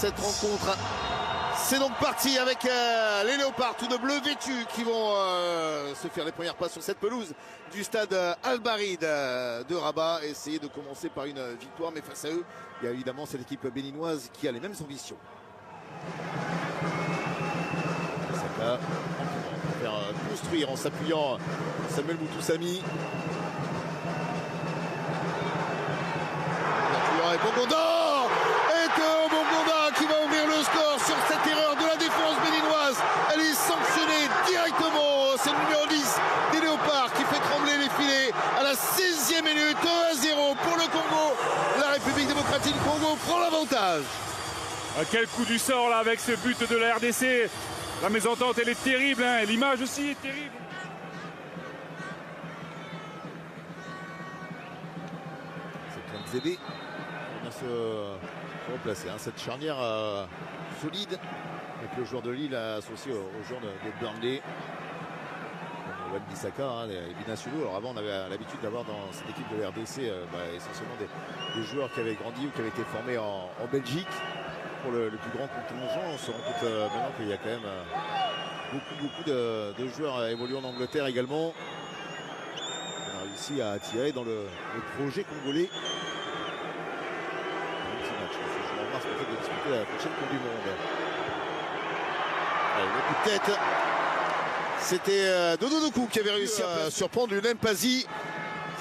cette rencontre. C'est donc parti avec les Léopards, tout de bleu vêtus, qui vont se faire les premières passes sur cette pelouse du stade Al-Barid de Rabat. Essayer de commencer par une victoire, mais face à eux, il y a évidemment cette équipe béninoise qui a les mêmes ambitions. Saka, pour faire construire en s'appuyant Samuel Moutoussamy. Et Bongonda, Bongonda qui va ouvrir le score sur cette erreur de la défense béninoise. Elle est sanctionnée directement. C'est le numéro 10 des Léopards qui fait trembler les filets à la 16e minute. 1-0 pour le Congo. La République démocratique du Congo prend l'avantage. Quel coup du sort là avec ce but de la RDC. La mésentente elle est terrible, hein. L'image aussi est terrible. C'est Zébé. On va se replacer, hein, cette charnière solide avec le joueur de Lille associé au joueur de Burnley, Wan-Bissaka, hein, les binationaux. Alors avant on avait l'habitude d'avoir dans cette équipe de l'RDC essentiellement des joueurs qui avaient grandi ou qui avaient été formés en Belgique. Pour le plus grand contingent, on se rend compte maintenant qu'il y a quand même beaucoup de joueurs évoluant en Angleterre également. On a réussi à attirer dans le projet congolais. De disputer la prochaine Coupe du Monde. Allez, le coup de tête. C'était Dodo Doku qui avait réussi à surprendre Lionel Mpazi.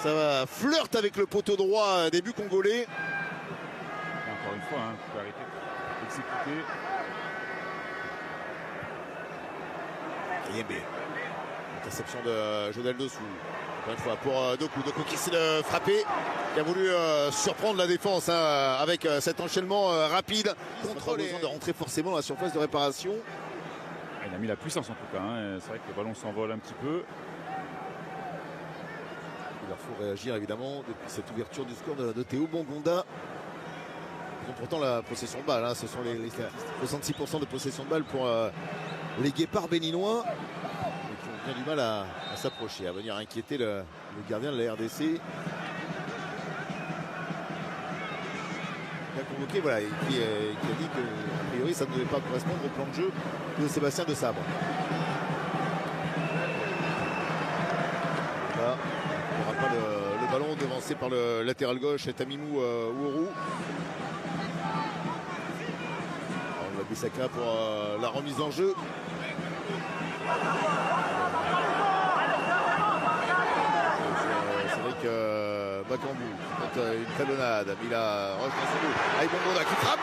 Ça flirte avec le poteau droit des buts congolais. Encore une fois, hein, il faut arrêter d'exécuter. Yembe. Interception de Jodel Dossou. Encore une fois pour Doku qui essaie de frapper, qui a voulu surprendre la défense hein, avec cet enchaînement rapide. Contre les... besoin de rentrer forcément dans la surface de réparation. Il a mis la puissance en tout cas, hein. C'est vrai que le ballon s'envole un petit peu. Il leur faut réagir évidemment depuis cette ouverture du score de Théo Bongonda. Ils ont pourtant la possession de balle, hein. Ce sont les 66% de possession de balle pour les Guépards béninois. Bien du mal à s'approcher, à venir inquiéter le gardien de la RDC. Il a convoqué, voilà, qui a dit que a priori ça ne devait pas correspondre au plan de jeu de Sébastien de Sabre. Là, il n'y aura pas le ballon devancé par le latéral gauche Tamimou Ouourou. Wan-Bissaka pour la remise en jeu. Bakambu, une talonnade, mais il a Roche dans son dos. Bongonda qui frappe.